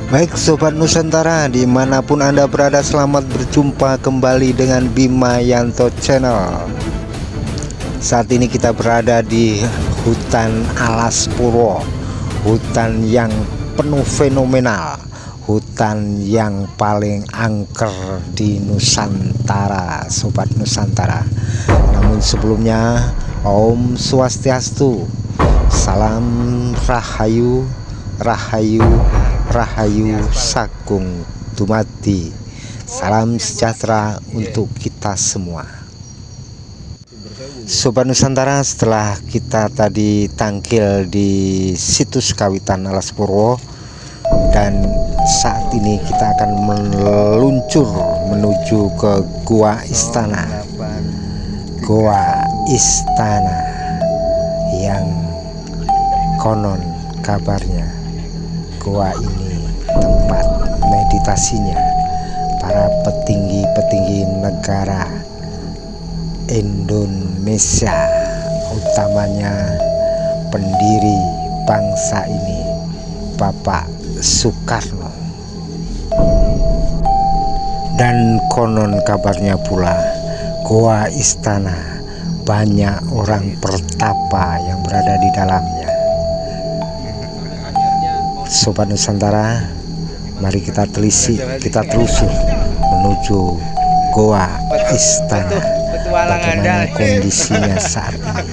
Baik Sobat Nusantara, dimanapun Anda berada, selamat berjumpa kembali dengan Bima Yanto Channel. Saat ini kita berada di hutan Alas Purwo, hutan yang penuh fenomenal, hutan yang paling angker di Nusantara, Sobat Nusantara. Namun sebelumnya, Om Swastiastu, salam Rahayu, Rahayu, Rahayu Sagung Dumadi. Salam sejahtera untuk kita semua. Sobat Nusantara, setelah kita tadi tangkil di situs kawitan Alas Purwo, dan saat ini kita akan meluncur menuju ke Gua Istana. Gua Istana yang konon kabarnya gua ini tempat meditasinya para petinggi-petinggi negara Indonesia, utamanya pendiri bangsa ini, Bapak Soekarno. Dan konon kabarnya pula Gua Istana banyak orang pertapa yang berada di dalamnya. Sobat Nusantara, mari kita telisik, kita telusur menuju Goa Istana. Bagaimana kondisinya saat ini?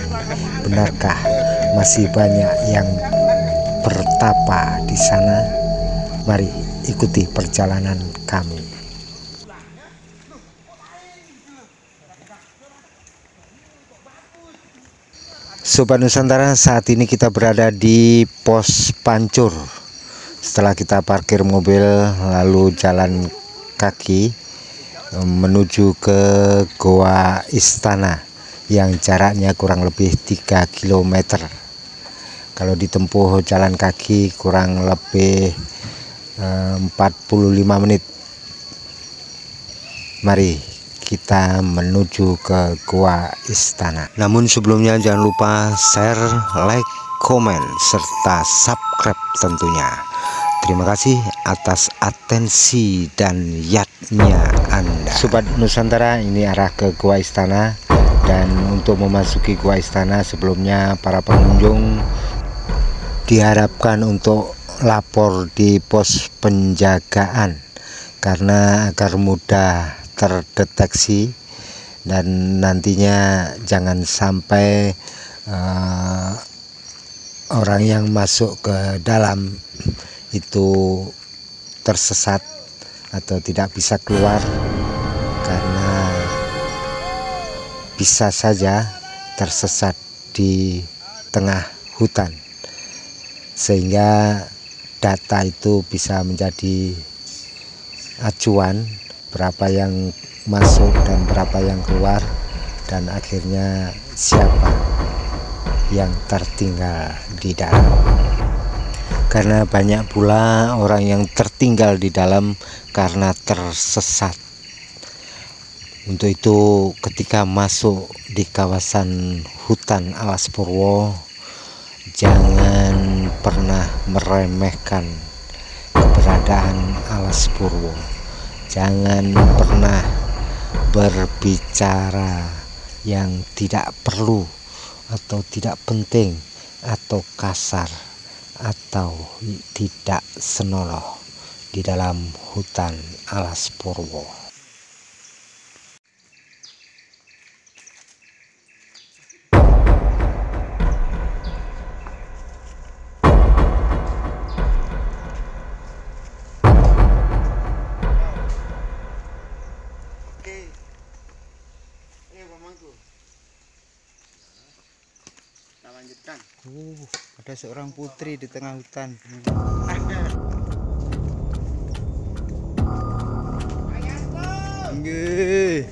Benarkah masih banyak yang bertapa di sana? Mari ikuti perjalanan kami. Sobat Nusantara, saat ini kita berada di pos Pancur. Setelah kita parkir mobil lalu jalan kaki menuju ke Goa Istana yang jaraknya kurang lebih 3 km. Kalau ditempuh jalan kaki kurang lebih 45 menit. Mari kita menuju ke Gua Istana. Namun sebelumnya jangan lupa share, like, komen, serta subscribe tentunya. Terima kasih atas atensi dan yatnya Anda. Sobat Nusantara, ini arah ke Gua Istana. Dan untuk memasuki Gua Istana, sebelumnya para pengunjung diharapkan untuk lapor di pos penjagaan, karena agar mudah terdeteksi dan nantinya jangan sampai orang yang masuk ke dalam itu tersesat atau tidak bisa keluar, karena bisa saja tersesat di tengah hutan, sehingga data itu bisa menjadi acuan berapa yang masuk dan berapa yang keluar, dan akhirnya siapa yang tertinggal di dalam. Karena banyak pula orang yang tertinggal di dalam karena tersesat. Untuk itu ketika masuk di kawasan hutan Alas Purwo, jangan pernah meremehkan keberadaan Alas Purwo. Jangan pernah berbicara yang tidak perlu atau tidak penting atau kasar atau tidak senonoh di dalam hutan Alas Purwo. Lanjutkan. Ada seorang putri di tengah hutan. Nggih.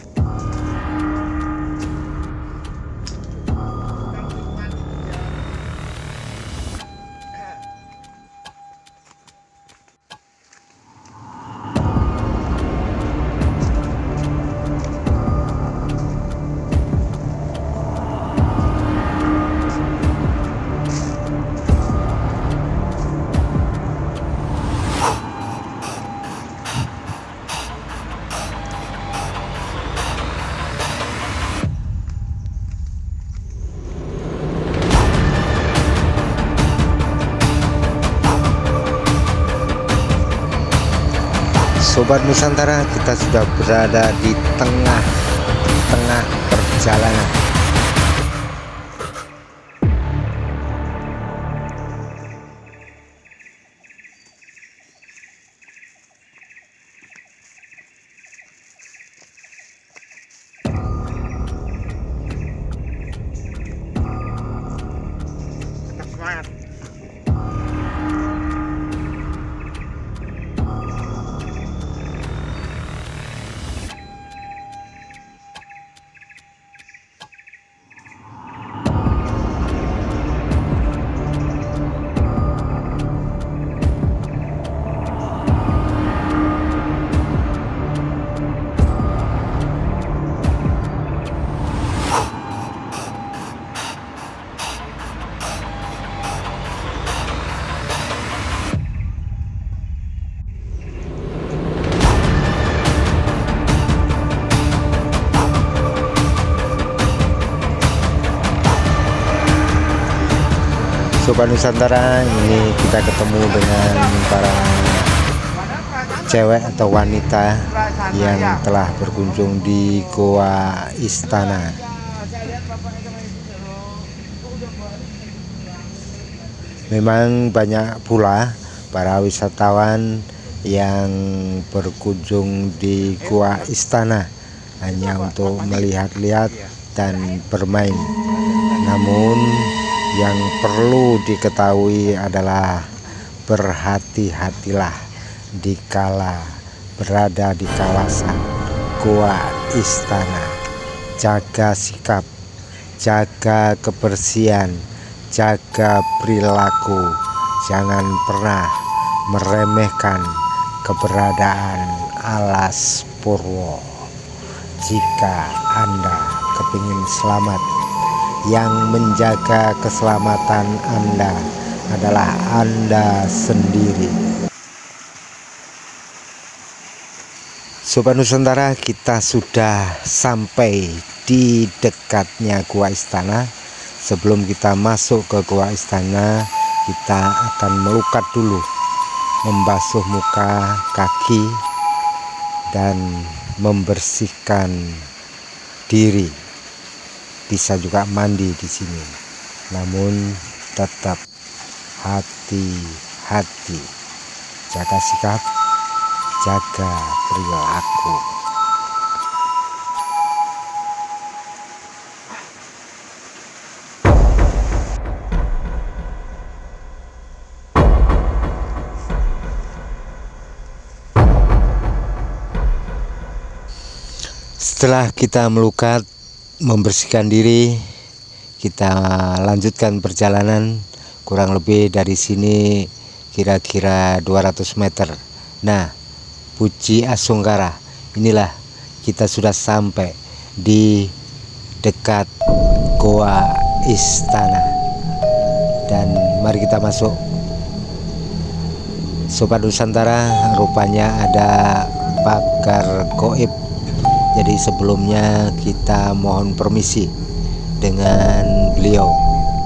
Sobat Nusantara, kita sudah berada di tengah perjalanan. Semangat. Sobat Nusantara, ini kita ketemu dengan para cewek atau wanita yang telah berkunjung di Goa Istana. Memang banyak pula para wisatawan yang berkunjung di Goa Istana hanya untuk melihat-lihat dan bermain. Namun yang perlu diketahui adalah berhati-hatilah dikala berada di kawasan Goa Istana. Jaga sikap, jaga kebersihan, jaga perilaku. Jangan pernah meremehkan keberadaan alas Purwo. Jika Anda kepingin selamat, yang menjaga keselamatan Anda adalah Anda sendiri. Sobat Nusantara, kita sudah sampai di dekatnya Goa Istana. Sebelum kita masuk ke Goa Istana, kita akan melukat dulu, membasuh muka, kaki, dan membersihkan diri. Bisa juga mandi di sini, namun tetap hati-hati, jaga sikap, jaga perilaku. Setelah kita melukat, membersihkan diri, kita lanjutkan perjalanan. Kurang lebih dari sini kira-kira 200 meter. Nah, Puji Asungkara, inilah kita sudah sampai di dekat Goa Istana. Dan mari kita masuk. Sobat Nusantara, rupanya ada pagar goib. Jadi sebelumnya kita mohon permisi dengan beliau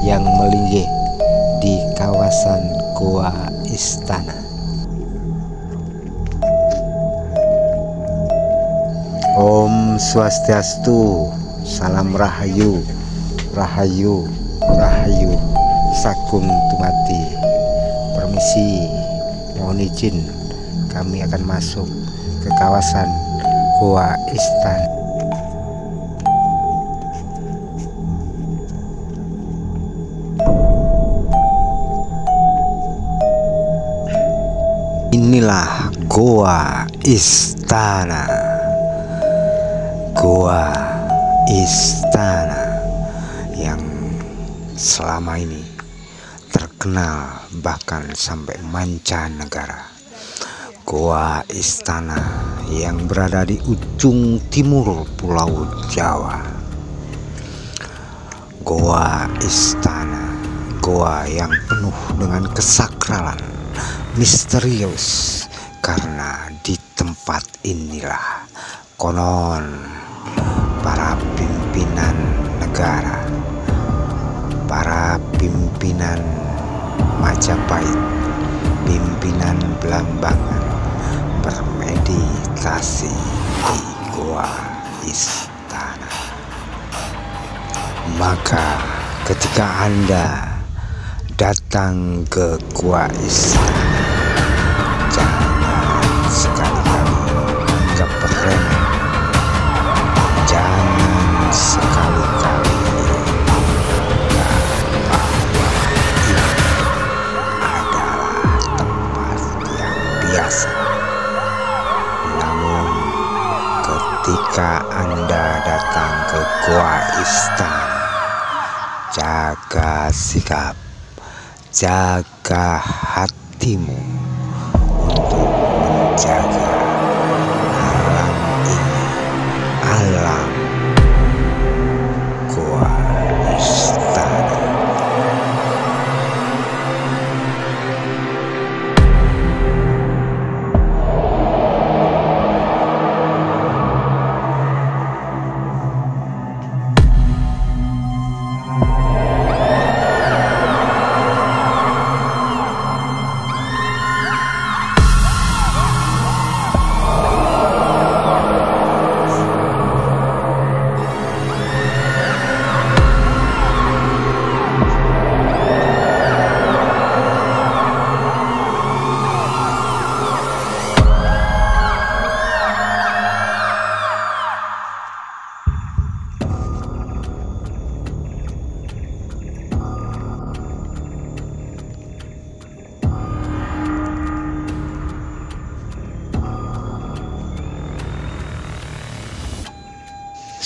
yang melinggih di kawasan Goa Istana. Om Swastiastu, salam rahayu, rahayu, rahayu, sagung tumati. Permisi, mohon izin, kami akan masuk ke kawasan Goa Istana. Inilah Goa Istana. Goa Istana yang selama ini terkenal bahkan sampai mancanegara. Goa Istana yang berada di ujung timur Pulau Jawa. Goa Istana, goa yang penuh dengan kesakralan, misterius, karena di tempat inilah konon para pimpinan negara, para pimpinan Majapahit, pimpinan Belambangan bermain meditasi di Goa Istana. Maka ketika Anda datang ke Goa Istana, jangan sekali-kali anggap remeh. Jangan sekali-kali anggap bahwa ini adalah tempat yang biasa. Namun ketika Anda datang ke Goa Istana, jaga sikap, jaga hatimu untuk menjaga alam ini, alam Goa Istana.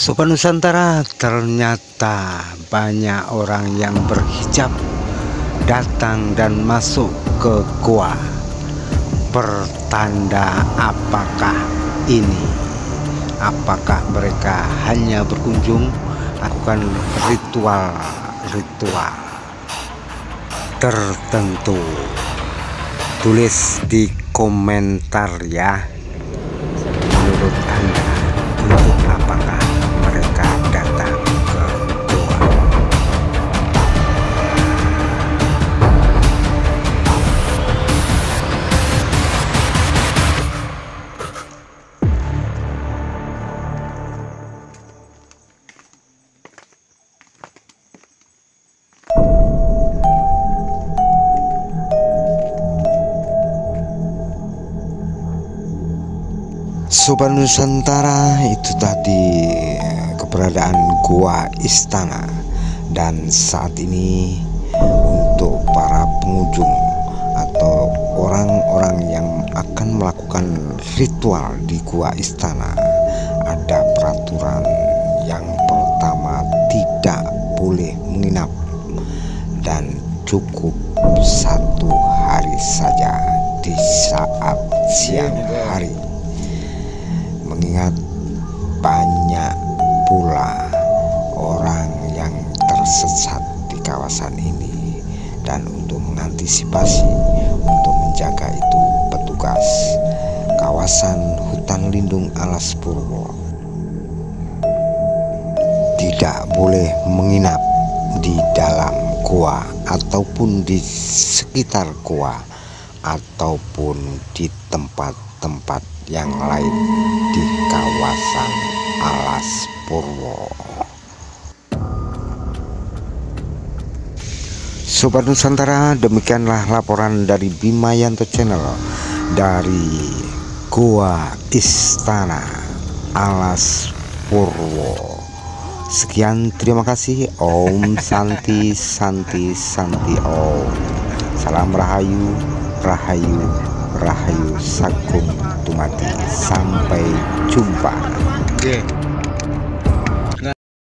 Sobat Nusantara, ternyata banyak orang yang berhijab datang dan masuk ke goa. Pertanda apakah ini? Apakah mereka hanya berkunjung lakukan ritual tertentu? Tulis di komentar ya, menurut Anda untuk apakah mereka datang ke goa. Sobat Nusantara, itu tadi keberadaan Goa Istana. Dan saat ini untuk para pengunjung atau orang-orang yang akan melakukan ritual di Goa Istana, ada peraturan. Yang pertama, tidak boleh menginap dan cukup 1 hari saja di saat siang hari. Mengingat banyak pula orang yang tersesat di kawasan ini, dan untuk mengantisipasi, untuk menjaga itu, petugas kawasan hutan lindung Alas Purwo tidak boleh menginap di dalam goa ataupun di sekitar goa ataupun di tempat-tempat yang lain di kawasan Alas Purwo. Sobat Nusantara, demikianlah laporan dari Bimayanto Channel dari Goa Istana Alas Purwo. Sekian, terima kasih. Om Santi Santi Santi Om. Salam Rahayu, Rahayu, Rahayu Sagung Tumati. Sampai jumpa.